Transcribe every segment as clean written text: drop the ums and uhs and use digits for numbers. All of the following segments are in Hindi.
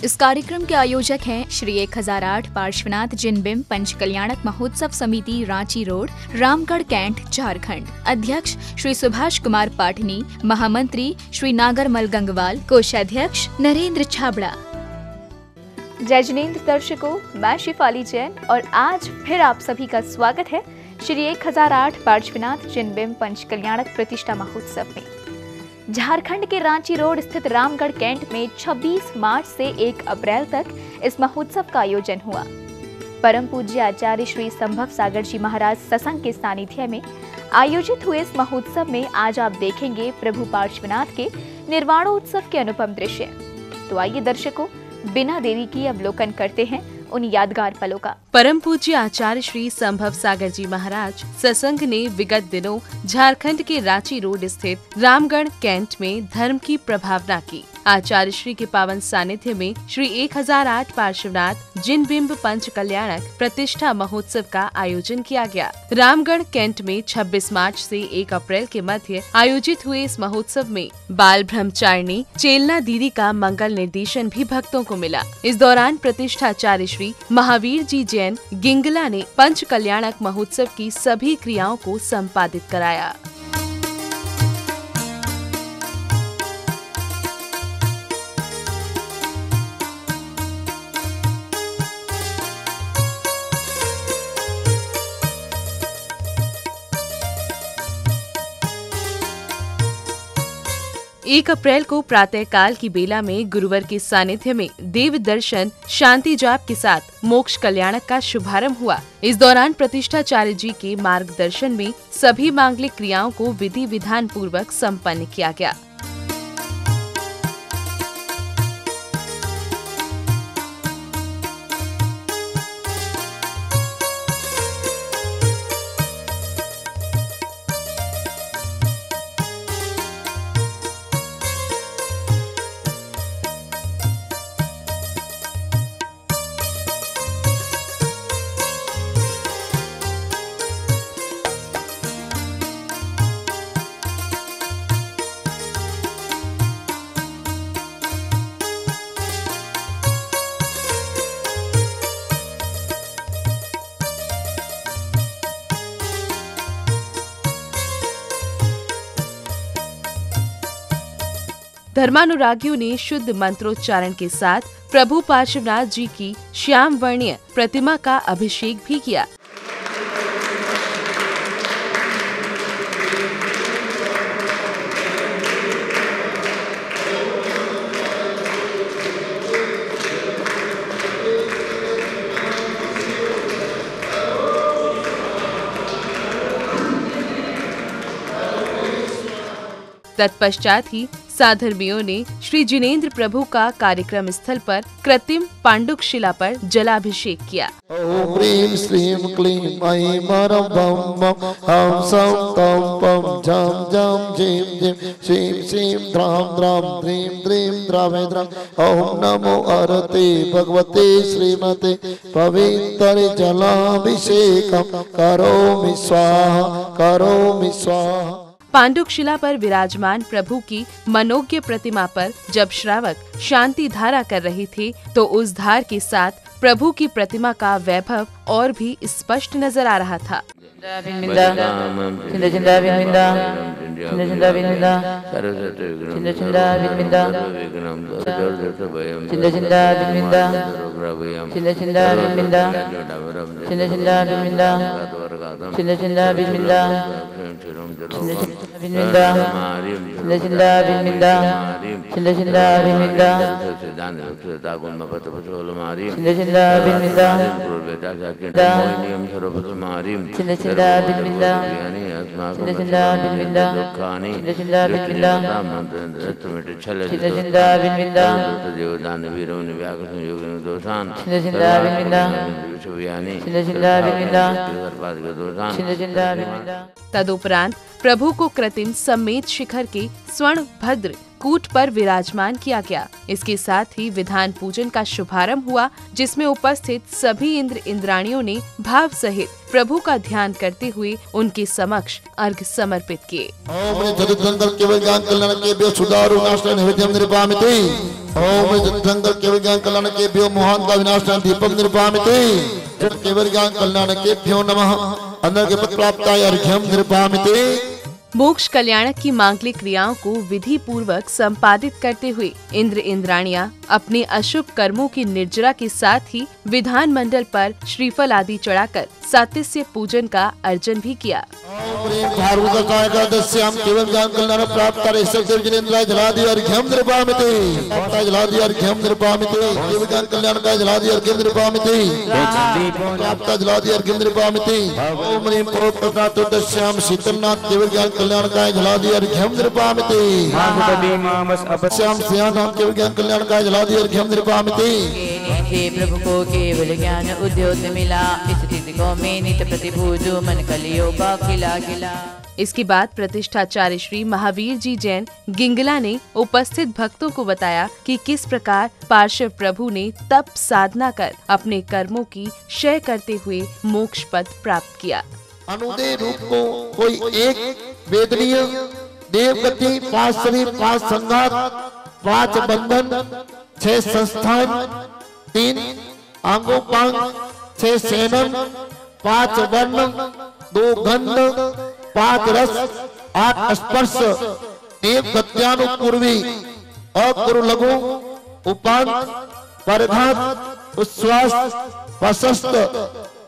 इस कार्यक्रम के आयोजक हैं श्री 1008 पार्श्वनाथ जिनबिंब पंच कल्याणक महोत्सव समिति, रांची रोड, रामगढ़ कैंट, झारखंड। अध्यक्ष श्री सुभाष कुमार पाटनी, महामंत्री श्री नागरमल गंगवाल, कोषाध्यक्ष नरेंद्र छाबड़ा। जय जिनेंद्र दर्शकों, मैं शिफाली जैन और आज फिर आप सभी का स्वागत है श्री 1008 पार्श्वनाथ जिनबिंब पंच कल्याणक प्रतिष्ठा महोत्सव में। झारखंड के रांची रोड स्थित रामगढ़ कैंट में 26 मार्च से 1 अप्रैल तक इस महोत्सव का आयोजन हुआ। परम पूज्य आचार्य श्री संभव सागर जी महाराज सत्संग के सानिध्य में आयोजित हुए इस महोत्सव में आज आप देखेंगे प्रभु पार्श्वनाथ के निर्वाणोत्सव के अनुपम दृश्य। तो आइए दर्शकों, बिना देरी की अवलोकन करते हैं उन यादगार पलों का। परम पूज्य आचार्य श्री संभव सागर जी महाराज सत्संग ने विगत दिनों झारखंड के रांची रोड स्थित रामगढ़ कैंट में धर्म की प्रभावना की। आचार्य श्री के पावन सानिध्य में श्री 1008 पार्श्वनाथ जिनबिंब पंच कल्याणक प्रतिष्ठा महोत्सव का आयोजन किया गया। रामगढ़ कैंट में 26 मार्च से 1 अप्रैल के मध्य आयोजित हुए इस महोत्सव में बाल ब्रह्मचारिणी चेलना दीदी का मंगल निर्देशन भी भक्तों को मिला। इस दौरान प्रतिष्ठाचार्य श्री महावीर जी जैन गिंगला ने पंच कल्याणक महोत्सव की सभी क्रियाओं को संपादित कराया। एक अप्रैल को प्रातः काल की बेला में गुरुवर के सानिध्य में देव दर्शन शांति जाप के साथ मोक्ष कल्याणक का शुभारंभ हुआ। इस दौरान प्रतिष्ठाचार्य जी के मार्गदर्शन में सभी मांगलिक क्रियाओं को विधि विधान पूर्वक संपन्न किया गया। धर्मानुरागियों ने शुद्ध मंत्रोच्चारण के साथ प्रभु पार्श्वनाथ जी की श्याम वर्णीय प्रतिमा का अभिषेक भी किया। तत्पश्चात ही साधर्मियों ने श्री जिनेंद्र प्रभु का कार्यक्रम स्थल पर कृत्रिम पांडुक शिला पर जलाभिषेक किया। ओम ह्रीं श्रीं क्लीं ऐं मरं बम बम हम सं तम पम झम झम झीं झीं श्रीं श्रीं द्राम द्राम ह्रीं ह्रीं द्रावे द्राम। ओम नमो अरते भगवते श्रीमते पवित्र जलाभिषेकं करोमि स्वाहा। पांडुक शिला पर विराजमान प्रभु की मनोज्ञ प्रतिमा पर जब श्रावक शांति धारा कर रहे थे तो उस धार के साथ प्रभु की प्रतिमा का वैभव और भी स्पष्ट नजर आ रहा था। तदुपरांत प्रभु को कृत्रिम सम्मेत शिखर के स्वर्ण भद्र कूट पर विराजमान किया गया। इसके साथ ही विधान पूजन का शुभारंभ हुआ, जिसमें उपस्थित सभी इंद्र इंद्राणियों ने भाव सहित प्रभु का ध्यान करते हुए उनके समक्ष अर्घ समर्पित किए। ओम चतुर्दंगल केवल ज्ञान कल्याण के भ्यो सुदारु नाशनं नैवेद्यं निर्पामिति। ओम चतुर्दंगल केवल ज्ञान कल्याण के भ्यो मोहान का विनाशनं दीपं निर्पामिति। केवल ज्ञान कल्याण के भ्यो नमः अंदर के पद प्राप्ताय अर्घ्यं निर्पामिति। मोक्ष कल्याणक की मांगलिक क्रियाओं को विधि पूर्वक संपादित करते हुए इंद्र इंद्राणियां अपने अशुभ कर्मों की निर्जरा के साथ ही विधान मंडल पर श्रीफल आदि चढ़ाकर सातिस्य पूजन का अर्जन भी किया। केवल ज्ञान कल्याण प्राप्त जलादि अर्घ्यं निर्पामिति। जलादि अर्घ्यं निर्पामिति। केवल ज्ञान कल्याण का जलादि अर्घ्यं निर्पामिति। प्राप्त जलादि अर्घ्यं निर्पामिति। ओम ह्रीं प्रोक्तनाथोदस्याम शीतलनाथ केवल ज्ञान कल्याण का जलादि अर्घ्यं निर्पामिति। केवल ज्ञान कल्याण का जलादि अर्घ्यं निर्पामिति। हे प्रभु को केवल ज्ञान उद्योत मिला, इस तिथि को मैं नित प्रतिपूजो मन कलियो का खिला खिला। इसके बाद प्रतिष्ठाचार्य श्री महावीर जी जैन गिंगला ने उपस्थित भक्तों को बताया कि किस प्रकार पार्श्व प्रभु ने तप साधना कर अपने कर्मों की क्षय करते हुए मोक्ष पद प्राप्त किया। अनुदय रूप को कोई एक वेदनीय देवगति, 5 शरीर, 5 संघात, 5 बंधन, 6 संस्थान, 3 आंगोपांग, 6 सेनन, 5 वर्ण, 2 गंध, 5 रस, 8 स्पर्श, देवगत्यानुपूर्वी अकुरु लघु उपांत परिघात उच्छ्वास प्रशस्त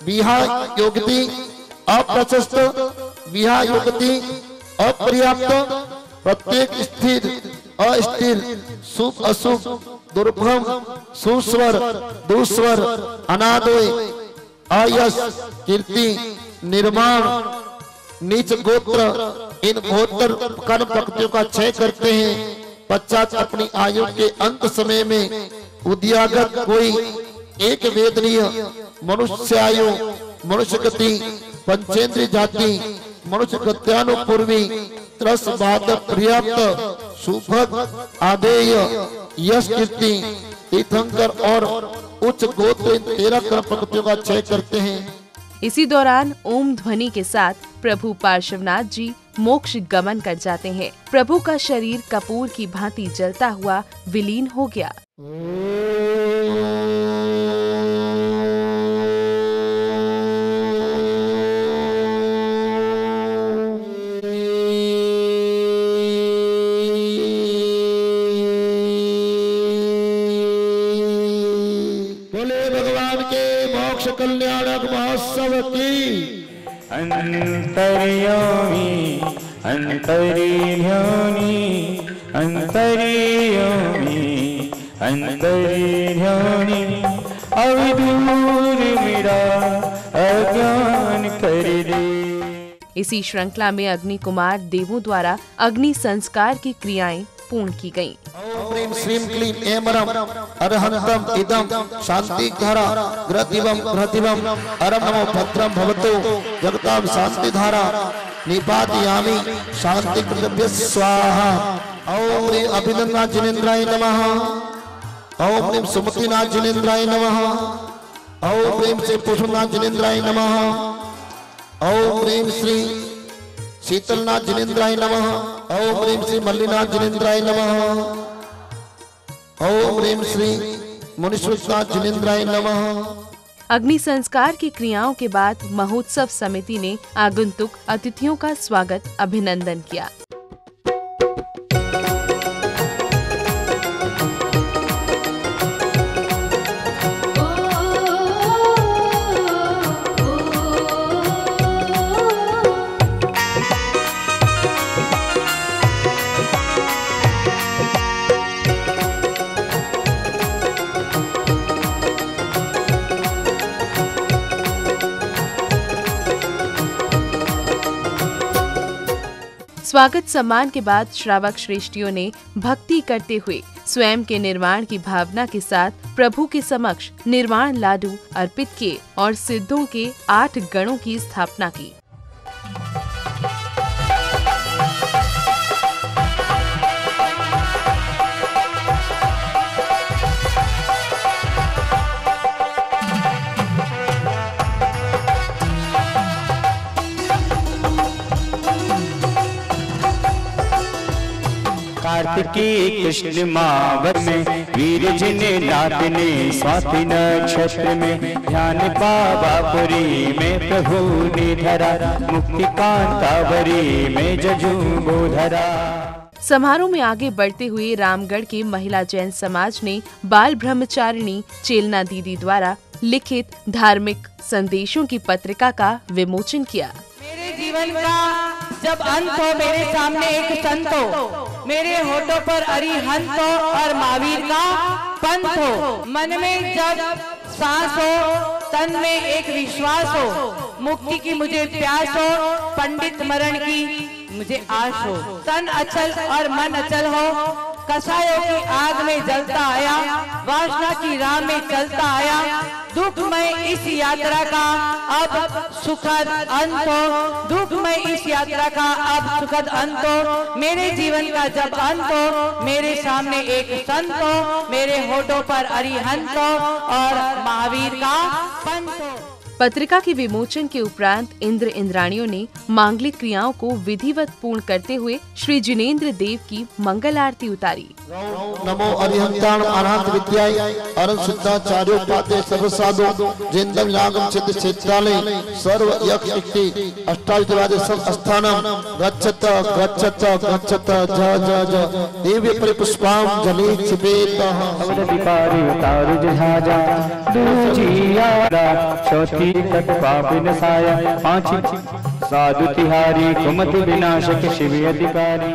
विहा योगति अप्रशस्त विहा योगति अपर्याप्त प्रत्येक स्थिर अस्थिर शुभ अशुभ दुर्भम सुस्वर दुस्वर अनादय अयश कीर्ति निर्माण नीच गोत्र, इन गोत्र कर्म प्रकृतियों का क्षय करते हैं। पश्चात अपनी आयु के अंत समय में उद्यागत कोई एक वेदनीय मनुष्य आयु, मनुष्य गति, पंचेंद्रिय जाति, मनुष्य गत्यानुपूर्वी त्रस बाद पर्याप्त सुभग आदेय यश कीर्ति तीर्थंकर और उच्च गोत्र इन 13 कर्म प्रकृतियों का क्षय करते हैं। इसी दौरान ओम ध्वनि के साथ प्रभु पार्श्वनाथ जी मोक्ष गमन कर जाते हैं। प्रभु का शरीर कपूर की भांति जलता हुआ विलीन हो गया। बोले भगवान के मोक्ष कल्याणक महोत्सव की। अंतर्यामी अंतर्ध्यानी अंतर्यामी अंतर्ध्यानी अविदूर मेरा अज्ञान कर दे। इसी श्रृंखला में अग्नि कुमार देवों द्वारा अग्नि संस्कार की क्रियाएं पूर्ण की गयीं। ओम ह्रीं श्रीं क्लीं ऐमरम अरहंतम इदं शांति धारा ग्रहदिवम ग्रहदिवम अरम नमो भद्रम भवतो जगतां शांति धारा निपातयामि शांति कृतभ्य स्वाहा। ओम ह्रीं अभिनंदनाथ जिनेन्द्राय नमः। ओम ह्रीं सुमतिनाथ जिनेन्द्राय नमः। ओम ह्रीं श्री पुष्पनाथ जिनेन्द्राय नमः। ओम ह्रीं श्री शीतलनाथ जिनेन्द्राय नमः। ओम ह्रीं श्री मल्लिनाथ जिनेन्द्राय नमः। ओम ह्रीं श्री मुनीश्वरनाथ जिनेन्द्राय नमः। अग्नि संस्कार की क्रियाओं के बाद महोत्सव समिति ने आगंतुक अतिथियों का स्वागत अभिनंदन किया। स्वागत सम्मान के बाद श्रावक श्रेष्ठियों ने भक्ति करते हुए स्वयं के निर्वाण की भावना के साथ प्रभु के समक्ष निर्वाण लाडू अर्पित किए और सिद्धों के 8 गणों की स्थापना की। कार्तिकी कृष्ण मावत में, वीर जिने नाथ ने स्वाति नक्षत्र में, ध्यान पावापुरी में प्रभु ने धरा, मुक्ति कांतावरी में जजुबो धरा। समारोह में आगे बढ़ते हुए रामगढ़ के महिला जैन समाज ने बाल ब्रह्मचारिणी चेलना दीदी द्वारा लिखित धार्मिक संदेशों की पत्रिका का विमोचन किया। मेरे जीवन का जब अंत हो, मेरे सामने एक संत हो, मेरे होठों पर अरिहंत हो और महावीर का पंथ हो, मन में जब सांस हो, तन में एक विश्वास हो, मुक्ति की मुझे प्यास हो, पंडित मरण की मुझे आश हो, तन अचल और मन अचल हो, कसायों की आग में जलता आया, वासना की राह में चलता आया, दुखमय इस यात्रा का अब सुखद अंत हो, दुखमय इस यात्रा का अब सुखद अंत हो, मेरे जीवन का जब अंत हो, मेरे सामने एक संत हो, मेरे होठों पर अरिहंत हो और महावीर का पंथ हो। पत्रिका के विमोचन के उपरांत इंद्र इंद्राणियों ने मांगलिक क्रियाओं को विधिवत पूर्ण करते हुए श्री जिनेन्द्र देव की मंगल आरती उतारी। नमो अरिहंताण अनाथ विद्याय अरुण सिद्धाचार्योपाध्याय सर्व साधु जिंदम यागम सिद्ध क्षेत्रालय सर्व यक्ष शक्ति अष्टाविद्वाद सब स्थानम गच्छत गच्छत गच्छत ज ज ज दिव्य परिपुष्पाम जले छिपेतः अवधिकारी उतारु जहाजा दूजिया चौथी तक पापिन साया, पांचवी साधु तिहारी कुमति विनाशक शिव अधिकारी।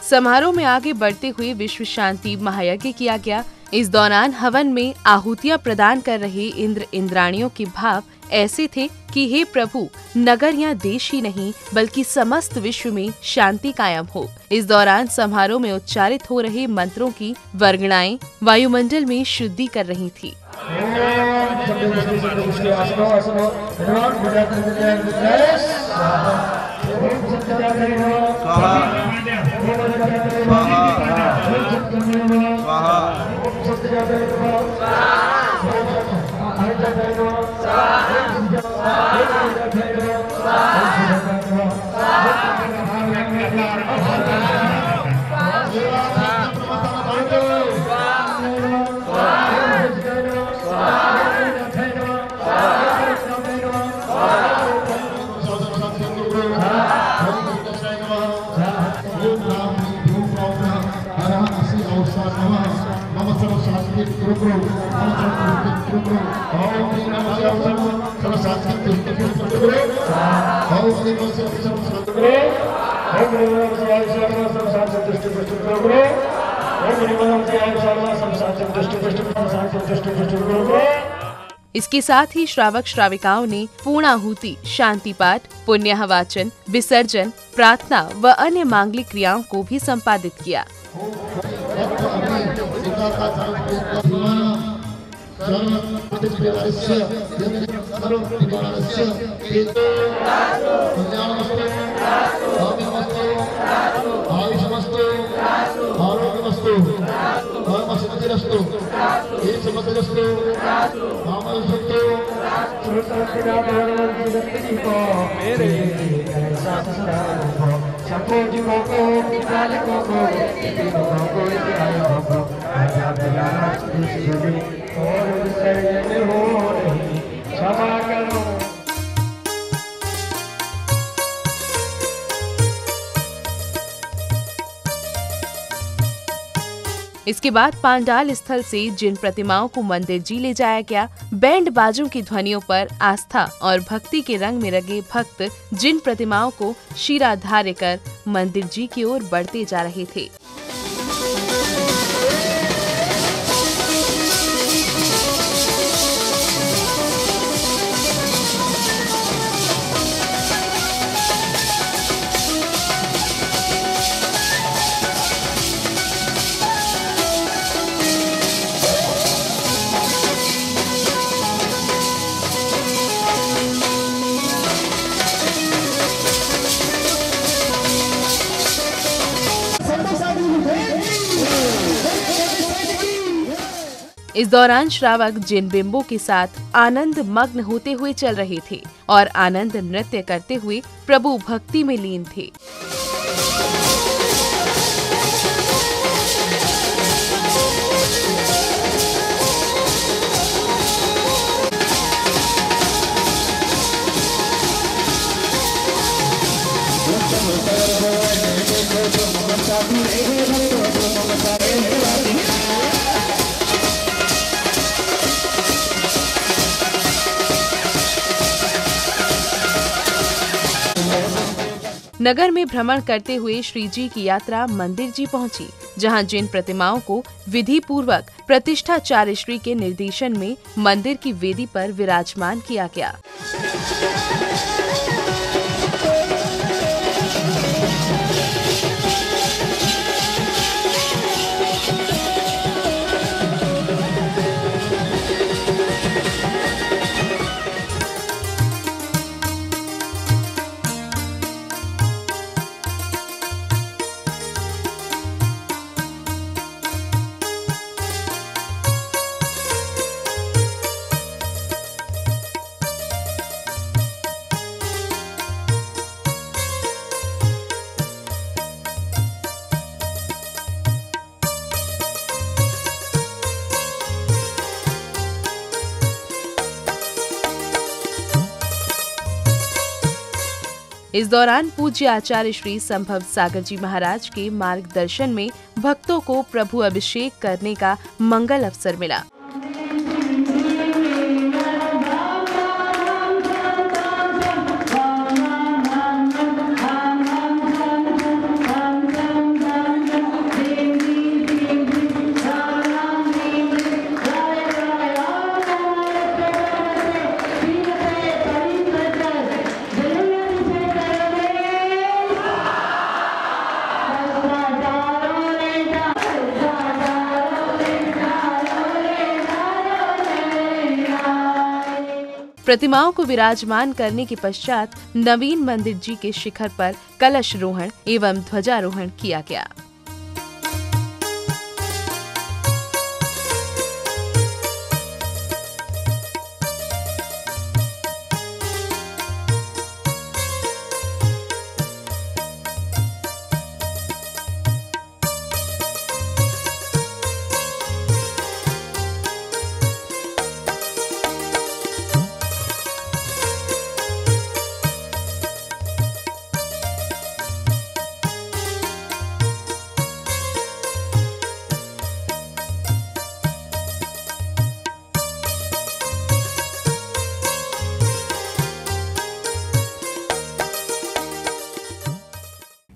समारोह में आगे बढ़ते हुए विश्व शांति महायज्ञ किया गया। इस दौरान हवन में आहुतियां प्रदान कर रहे इंद्र इंद्राणियों के भाव ऐसे थे कि हे प्रभु, नगर या देश ही नहीं बल्कि समस्त विश्व में शांति कायम हो। इस दौरान समारोह में उच्चारित हो रहे मंत्रों की वर्गणाएं वायुमंडल में शुद्धि कर रही थी। इसके साथ ही श्रावक श्राविकाओं ने पूर्णाहुति, शांति पाठ, पुण्य वाचन, विसर्जन, प्रार्थना व अन्य मांगलिक क्रियाओं को भी संपादित किया। इसके बाद पांडाल स्थल से जिन प्रतिमाओं को मंदिर जी ले जाया गया, बैंड बाजों की ध्वनियों पर आस्था और भक्ति के रंग में रंगे भक्त जिन प्रतिमाओं को शीराधार्य कर मंदिर जी की ओर बढ़ते जा रहे थे। इस दौरान श्रावक जिन बिंबों के साथ आनंद मग्न होते हुए चल रहे थे और आनंद नृत्य करते हुए प्रभु भक्ति में लीन थे। नगर में भ्रमण करते हुए श्री जी की यात्रा मंदिर जी पहुंची, जहां जिन प्रतिमाओं को विधि पूर्वक प्रतिष्ठाचार्य श्री के निर्देशन में मंदिर की वेदी पर विराजमान किया गया। इस दौरान पूज्य आचार्य श्री संभव सागर जी महाराज के मार्गदर्शन में भक्तों को प्रभु अभिषेक करने का मंगल अवसर मिला। प्रतिमाओं को विराजमान करने के पश्चात नवीन मंदिर जी के शिखर पर कलश रोहण एवं ध्वजारोहण किया गया।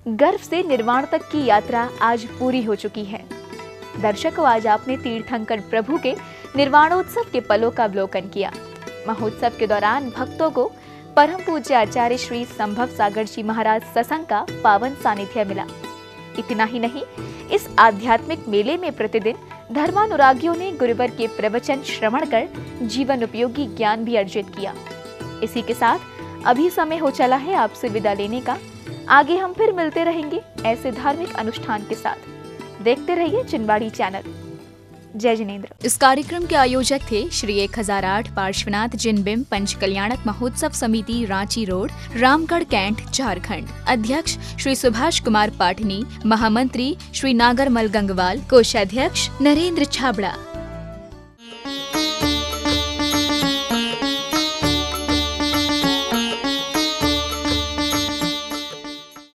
गर्भ से निर्वाण तक की यात्रा आज पूरी हो चुकी है। दर्शकों, आज आपने तीर्थंकर प्रभु के निर्वाणोत्सव के पलों का अवलोकन किया। महोत्सव के दौरान भक्तों को परम पूज्य आचार्य श्री संभव सागर जी महाराज सत्संग का पावन सानिध्य मिला। इतना ही नहीं, इस आध्यात्मिक मेले में प्रतिदिन धर्मानुरागियों ने गुरुवर के प्रवचन श्रवण कर जीवन उपयोगी ज्ञान भी अर्जित किया। इसी के साथ अभी समय हो चला है आपसे विदा लेने का। आगे हम फिर मिलते रहेंगे ऐसे धार्मिक अनुष्ठान के साथ। देखते रहिए चिनवाड़ी चैनल। जय जिनेंद्र। इस कार्यक्रम के आयोजक थे श्री 1008 पार्श्वनाथ जिनबिंब पंचकल्याणक महोत्सव समिति, रांची रोड, रामगढ़ कैंट, झारखंड। अध्यक्ष श्री सुभाष कुमार पाटनी, महामंत्री श्री नागरमल गंगवाल, कोषाध्यक्ष नरेंद्र छाबड़ा।